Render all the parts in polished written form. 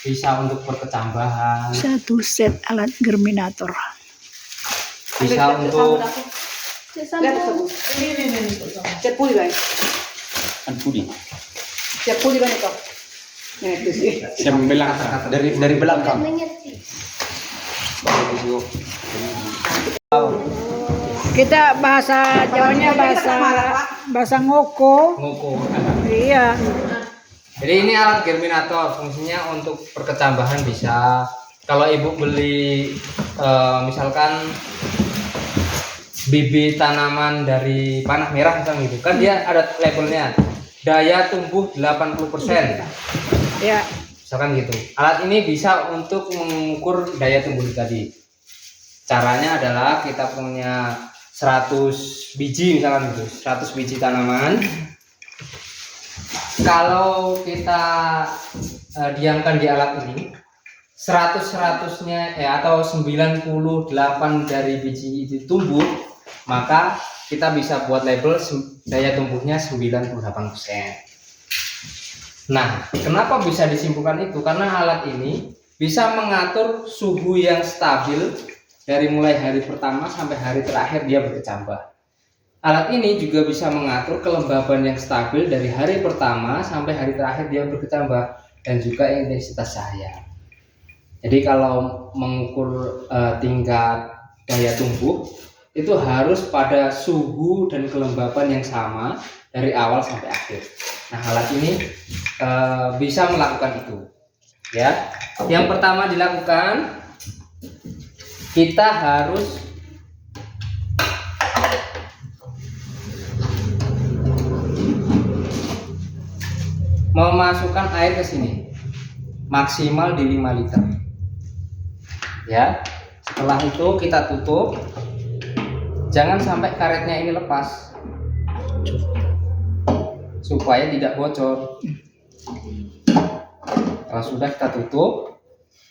bisa untuk perkecambahan, Satu set alat germinator. bisa untuk Siap pulih bang. Kan pudi. Siap pulih bang itu. Nah itu sih. Saya membelang dari belakang. Kita bahasa Jawanya bahasa ngoko. ngoko. Iya. Jadi ini alat germinator, fungsinya untuk perkecambahan bisa. Kalau ibu beli misalkan bibit tanaman dari panah merah misalnya gitu, kan dia ada labelnya daya tumbuh 80%. Ya. Misalkan gitu. Alat ini bisa untuk mengukur daya tumbuh tadi. Caranya adalah kita punya 100 biji misalkan gitu, 100 biji tanaman. Kalau kita diamkan di alat ini 100-100-nya atau 98 dari biji itu tumbuh, maka kita bisa buat label daya tumbuhnya 98%. Nah, kenapa bisa disimpulkan itu? Karena alat ini bisa mengatur suhu yang stabil dari mulai hari pertama sampai hari terakhir dia berkecambah. Alat ini juga bisa mengatur kelembaban yang stabil dari hari pertama sampai hari terakhir dia berkecambah, dan juga intensitas cahaya. Jadi kalau mengukur tingkat daya tumbuh itu harus pada suhu dan kelembaban yang sama dari awal sampai akhir. Nah, alat ini bisa melakukan itu. Ya, yang pertama dilakukan, kita harus memasukkan air ke sini maksimal di 5 liter. Ya, setelah itu kita tutup, jangan sampai karetnya ini lepas supaya tidak bocor. Kalau sudah kita tutup,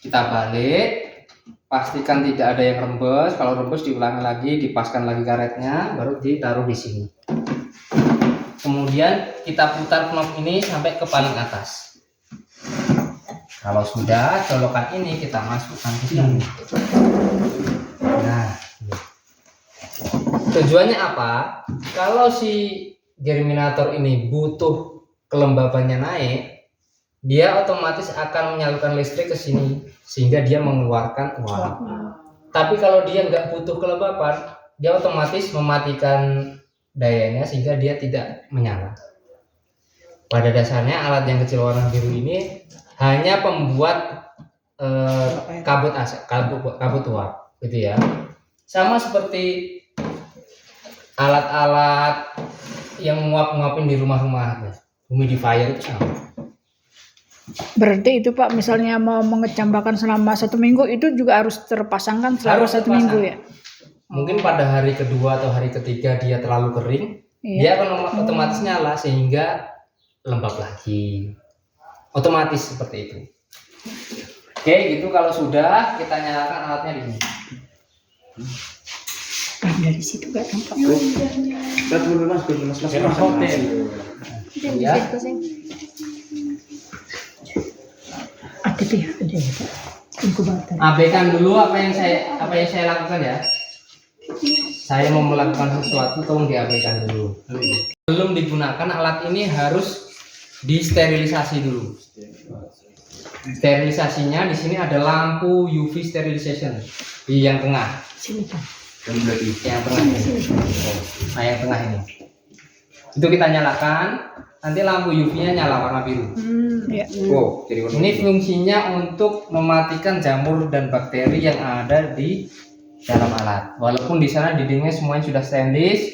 kita balik, pastikan tidak ada yang rembes. Kalau rembes diulangi lagi, dipaskan lagi karetnya, baru ditaruh di sini. Kemudian kita putar knob ini sampai ke paling atas. Kalau sudah, colokan ini kita masukkan ke sini. Nah, tujuannya apa? Kalau si germinator ini butuh kelembabannya naik, dia otomatis akan menyalurkan listrik ke sini sehingga dia mengeluarkan uap. Tapi kalau dia nggak butuh kelembaban, dia otomatis mematikan dayanya sehingga dia tidak menyala. Pada dasarnya alat yang kecil warna biru ini hanya pembuat kabut uap, gitu ya. Sama seperti alat-alat yang nguap-nguapin di rumah-rumah, humidifier itu sama. Berarti itu Pak, misalnya mau mengecambahkan selama 1 minggu itu juga harus terpasangkan selama Harus 1 minggu ya? Mungkin pada hari kedua atau hari ketiga dia terlalu kering, dia akan otomatis nyala sehingga lembab lagi. Otomatis seperti itu. Oke, gitu. Kalau sudah, kita nyalakan alatnya di sini. Dari situ gak tampak. Hotel. Ya. Ada tuh ya, ada ya Pak. Inkubator. Abaikan dulu apa yang saya lakukan ya. Saya mau melakukan sesuatu, tolong diabaikan dulu. Belum digunakan, alat ini harus disterilisasi dulu. Sterilisasinya di sini ada lampu UV sterilization di yang tengah. Sini Pak. Yang tengah ini. Nah, yang tengah ini. Itu kita nyalakan, nanti lampu UV-nya nyala warna biru. Ya. Ini fungsinya untuk mematikan jamur dan bakteri yang ada di dalam alat. Walaupun di sana dindingnya semuanya sudah stainless,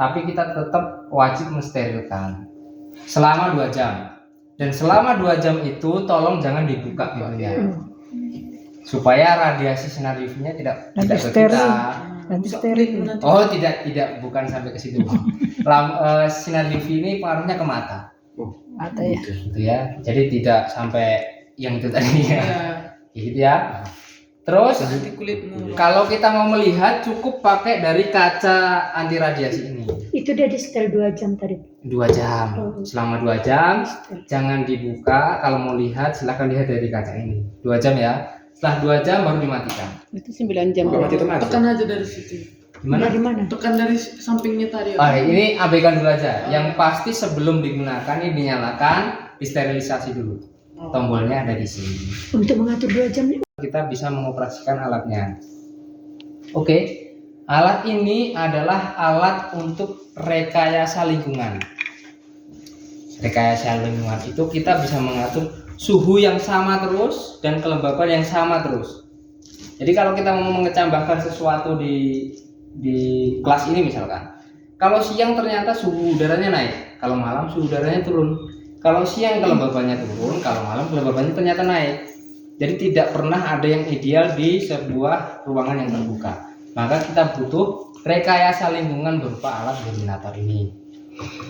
tapi kita tetap wajib mensterilkan selama 2 jam. Dan selama 2 jam itu tolong jangan dibuka pintunya, supaya radiasi sinar UV-nya tidak ke kita. Nanti steril. Oh, tidak, bukan sampai ke situ. Sinar UV ini pengaruhnya ke mata. Mata ya. Gitu ya. Jadi tidak sampai yang itu tadi ya. Gitu ya. Terus kalau kita mau melihat cukup pakai dari kaca anti radiasi ini. Itu dia di setel 2 jam tadi. 2 jam. Selama 2 jam jangan dibuka. Kalau mau lihat silahkan lihat dari kaca ini. 2 jam ya. Setelah 2 jam baru dimatikan. Itu 9 jam. Mati itu mati. Tekan aja dari situ. Gimana? Dari mana? Tekan dari sampingnya tadi. Ini abaikan dulu aja. Yang pasti sebelum digunakan ini dinyalakan, disterilisasi dulu. Tombolnya ada di sini. Untuk mengatur 2 jam. Kita bisa mengoperasikan alatnya. Oke. Alat ini adalah alat untuk rekayasa lingkungan. Rekayasa lingkungan itu kita bisa mengatur suhu yang sama terus dan kelembapan yang sama terus. Jadi kalau kita mau mengecambahkan sesuatu di kelas ini misalkan, kalau siang ternyata suhu udaranya naik, kalau malam suhu udaranya turun. Kalau siang kelembabannya turun, kalau malam kelembabannya ternyata naik. Jadi tidak pernah ada yang ideal di sebuah ruangan yang terbuka. Maka kita butuh rekayasa lingkungan berupa alat germinator ini.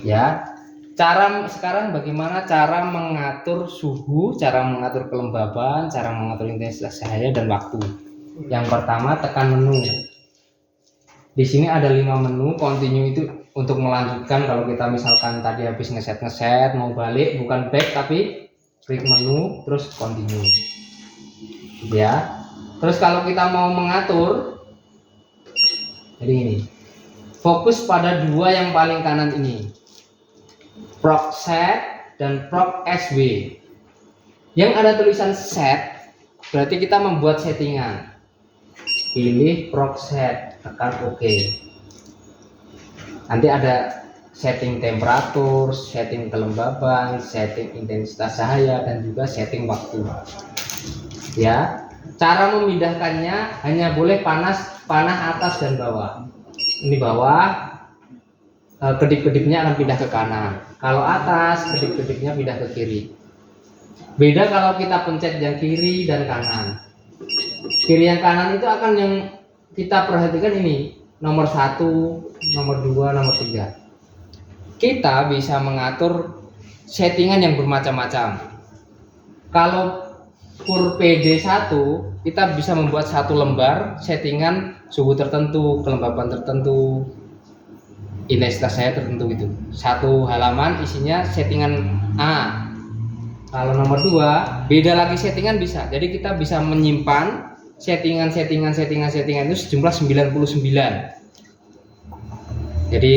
Ya. Sekarang bagaimana cara mengatur suhu, cara mengatur kelembaban, cara mengatur intensitas cahaya dan waktu. Yang pertama tekan menu. Di sini ada 5 menu, continue itu untuk melanjutkan. Kalau kita misalkan tadi habis ngeset mau balik, bukan back tapi klik menu terus continue. Ya. Terus kalau kita mau mengatur, jadi ini, fokus pada 2 yang paling kanan ini, proc set dan proc SW. Yang ada tulisan set berarti kita membuat settingan. Pilih proc set, tekan OK. Nanti ada setting temperatur, setting kelembaban, setting intensitas cahaya dan juga setting waktu. Ya, cara memindahkannya hanya boleh panah atas dan bawah. Ini bawah, kedip-kedipnya akan pindah ke kanan. Kalau atas, kedip-kedipnya pindah ke kiri. Beda kalau kita pencet yang kiri dan kanan. Kiri yang kanan itu akan yang kita perhatikan ini, nomor 1, nomor 2, nomor 3. Kita bisa mengatur settingan yang bermacam-macam. Kalau kur PD1 kita bisa membuat 1 lembar settingan suhu tertentu, kelembaban tertentu, intensitas cahaya tertentu gitu. 1 halaman isinya settingan A. Kalau nomor 2 beda lagi settingan bisa. Jadi kita bisa menyimpan settingan itu sejumlah 99. Jadi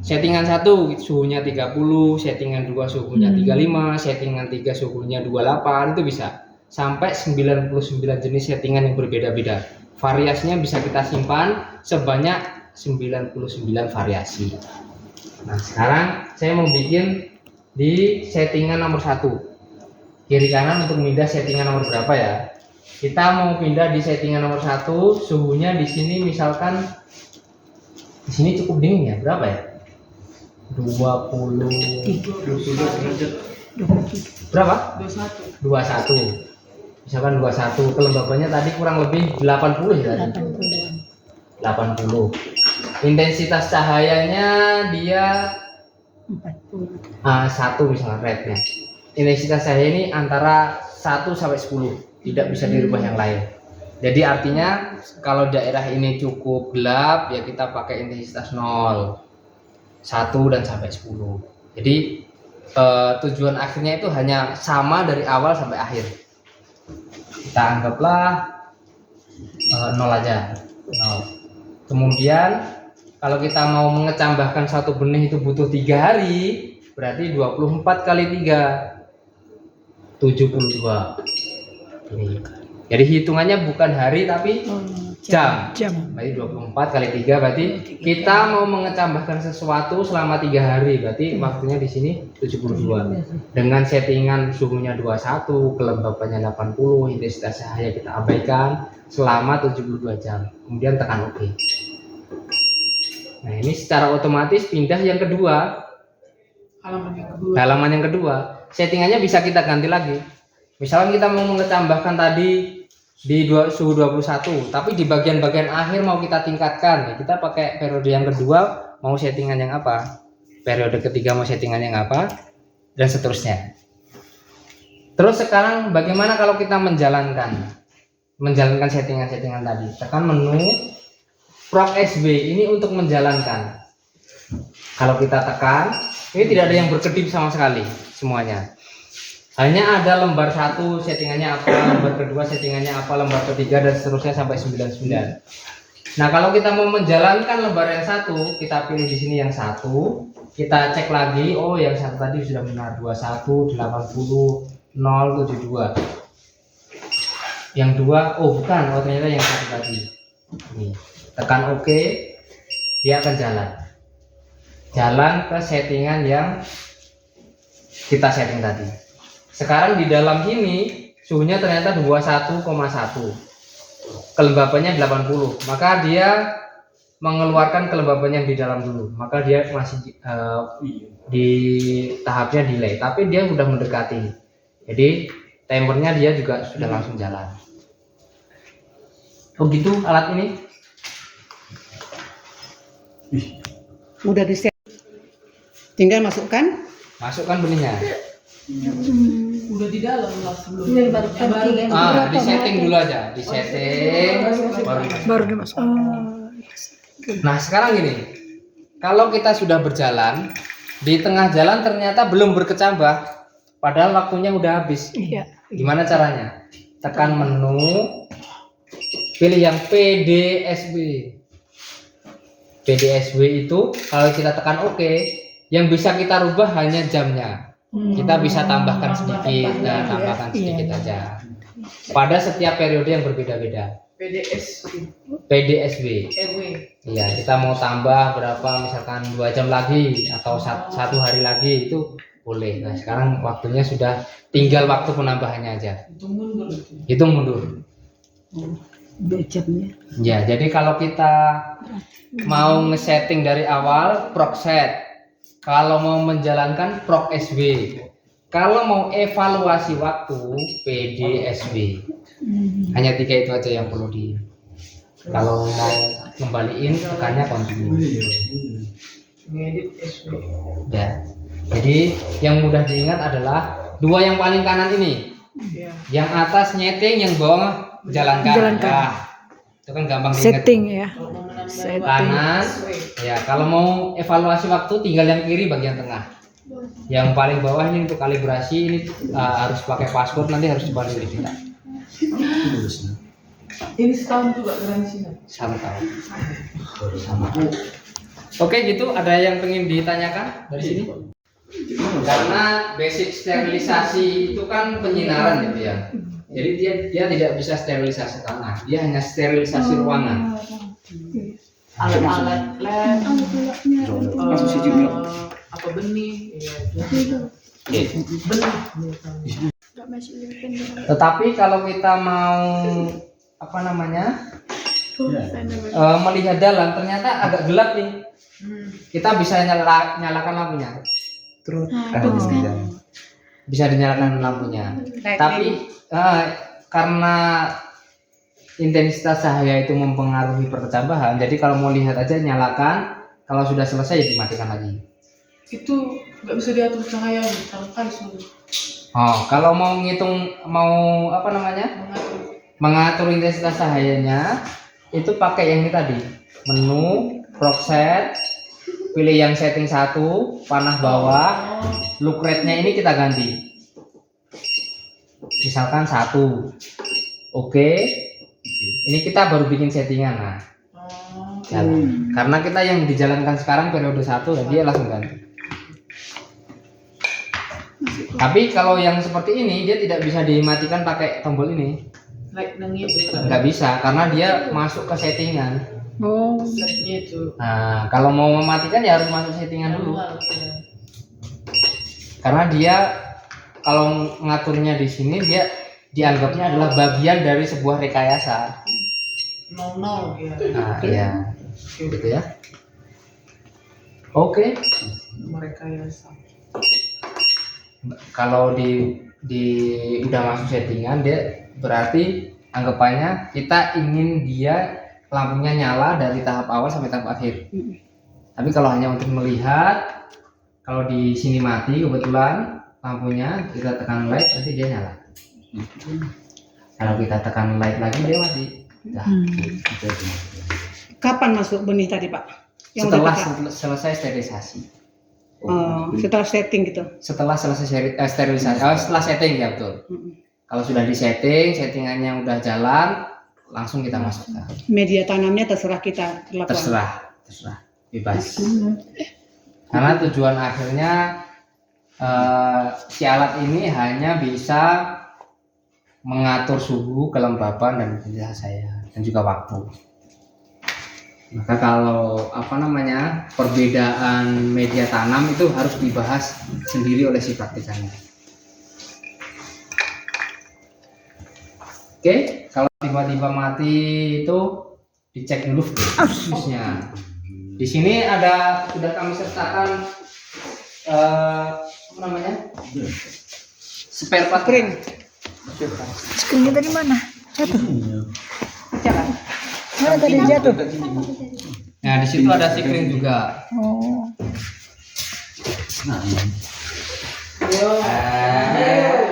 settingan 1 suhunya 30, settingan 2 suhunya 35, settingan 3 suhunya 28, itu bisa. Sampai 99 jenis settingan yang berbeda-beda. Variasinya bisa kita simpan sebanyak 99 variasi. Nah, sekarang saya mau bikin di settingan nomor 1. Kiri kanan untuk pindah settingan nomor berapa ya? Kita mau pindah di settingan nomor 1, suhunya di sini misalkan di sini cukup dingin ya, berapa ya? 20 derajat. berapa? 21. 21. Misalkan 21, kelembabannya tadi kurang lebih 80 ya tadi. 80. Intensitas cahayanya dia 1 misalnya rednya. Intensitas cahaya ini antara 1 sampai 10, tidak bisa dirubah yang lain. Jadi artinya kalau daerah ini cukup gelap ya kita pakai intensitas 0, 1 dan sampai 10. Jadi tujuan akhirnya itu hanya sama dari awal sampai akhir. Kita anggaplah 0 aja, 0. Kemudian kalau kita mau mengecambahkan satu benih itu butuh 3 hari, berarti 24 kali 3 72. Ini. Jadi hitungannya bukan hari tapi jam. Berarti 24 kali 3 berarti kita mau mengecambahkan sesuatu selama 3 hari, berarti waktunya di sini 72. Dengan settingan suhunya 21, kelembabannya 80, intensitas cahaya kita abaikan selama 72 jam. Kemudian tekan OK. Nah, ini secara otomatis pindah yang kedua. Halaman yang kedua. Settingannya bisa kita ganti lagi. Misalnya kita mau mengecambahkan tadi di suhu 21, tapi di bagian-bagian akhir mau kita tingkatkan, ya kita pakai periode yang kedua, mau settingan yang apa, periode ketiga mau settingan yang apa, dan seterusnya. Terus sekarang bagaimana kalau kita menjalankan settingan-settingan tadi? Tekan menu proc SW ini untuk menjalankan. Kalau kita tekan, ini tidak ada yang berkedip sama sekali semuanya. Hanya ada lembar 1 settingannya apa, lembar kedua settingannya apa, lembar ketiga dan seterusnya sampai 99. Nah, kalau kita mau menjalankan lembar yang 1, kita pilih di sini yang 1, kita cek lagi, oh yang 1 tadi sudah benar 21 80 072. Yang 2, oh bukan, oh ternyata yang 1 tadi. Nih, tekan OK, dia akan jalan ke settingan yang kita setting tadi. Sekarang di dalam ini suhunya ternyata 21,1, kelembabannya 80, maka dia mengeluarkan kelembaban yang di dalam dulu, maka dia masih di tahapnya delay, tapi dia sudah mendekati, jadi timernya dia juga sudah langsung jalan. Oh gitu alat ini. Udah di set. Tinggal masukkan. Benihnya. Udah di dalam lah sebelumnya. Di setting dulu aja, di setting Baru dimasuk. Nah sekarang gini, kalau kita sudah berjalan di tengah jalan ternyata belum berkecambah, padahal waktunya udah habis. Iya. Gimana caranya? Tekan menu, pilih yang PDSW. PDSW itu kalau kita tekan OK, yang bisa kita rubah hanya jamnya. Kita bisa tambahkan sedikit dan tambahkan sedikit aja. Pada setiap periode yang berbeda-beda. PDSW. Iya, kita mau tambah berapa, misalkan 2 jam lagi atau 1 hari lagi itu boleh. Nah, sekarang waktunya sudah tinggal waktu penambahannya aja. Hitung mundur. Jamnya. Ya, jadi kalau kita mau ngesetting dari awal proc set. Kalau mau menjalankan proc SW. Kalau mau evaluasi waktu PDSW. Hanya 3 itu aja yang perlu di. Kalau mau kembaliin tekannya continue. Ya. Jadi yang mudah diingat adalah 2 yang paling kanan ini. Yang atas nyeting, yang bawah jalankan. Nah, itu kan gampang diingat. Setting ya. Setting. Kanan. Ya, kalau mau evaluasi waktu tinggal yang kiri bagian tengah. Yang paling bawah ini untuk kalibrasi, ini harus pakai password, nanti harus dibantu di kita. Ini setahun juga garansinya. 1 tahun. Sama. Oke, gitu. Ada yang pengen ditanyakan dari sini? Karena basic sterilisasi itu kan penyinaran gitu ya. Jadi dia tidak bisa sterilisasi tanah, dia hanya sterilisasi ruangan. Alat-alat lab, apa benih, benih. Tetapi kalau kita mau melihat dalam, ternyata agak gelap nih. Kita bisa nyalakan lampunya. Terus bisa dinyalakan lampunya. Tapi karena intensitas cahaya itu mempengaruhi perkecambahan, jadi kalau mau lihat aja nyalakan, kalau sudah selesai ya dimatikan lagi. Itu nggak bisa diatur cahaya, kan sudah. Oh, kalau mau mengatur intensitas cahayanya, itu pakai yang ini tadi, menu, proc set, pilih yang setting 1, panah bawah, look rate-nya ini kita ganti. Misalkan 1. Oke. Ini kita baru bikin settingan. Nah. Jalan. Karena kita yang dijalankan sekarang periode 1, ya dia langsung ganti. Tapi kalau yang seperti ini dia tidak bisa dimatikan pakai tombol ini. Nggak bisa karena dia masuk ke settingan. Oh. Nah, kalau mau mematikan ya harus masuk settingan dulu. Karena dia kalau ngaturnya di sini dia dianggapnya adalah bagian dari sebuah rekayasa. Nol ya. Nah, iya. Gitu ya. Oke. Merekayasa. Kalau di udah masuk settingan dia berarti anggapannya kita ingin dia lampunya nyala dari tahap awal sampai tahap akhir. Tapi kalau hanya untuk melihat, kalau di sini mati kebetulan lampunya, kita tekan light nanti dia nyala. Kalau kita tekan light lagi dia mati. Nah, gitu. Kapan masuk benih tadi Pak? Yang setelah udah kita- selesai sterilisasi. setelah setting gitu. Setelah selesai sterilisasi, setelah setting ya betul. Kalau sudah di settingannya udah jalan, langsung kita masukkan. Media tanamnya terserah kita lakukan. Terserah, bebas. Karena tujuan akhirnya si alat ini hanya bisa mengatur suhu, kelembaban dan intensitas saya dan juga waktu. Maka kalau perbedaan media tanam itu harus dibahas sendiri oleh si praktikannya. Oke, kalau tiba-tiba mati itu dicek dulu fusnya. Di sini sudah kami sertakan spare part Spring. Screennya tadi mana? Jatuh. Jalan. Mana tadi jatuh? Nah, di situ ada sikling juga. Oh. Ayo.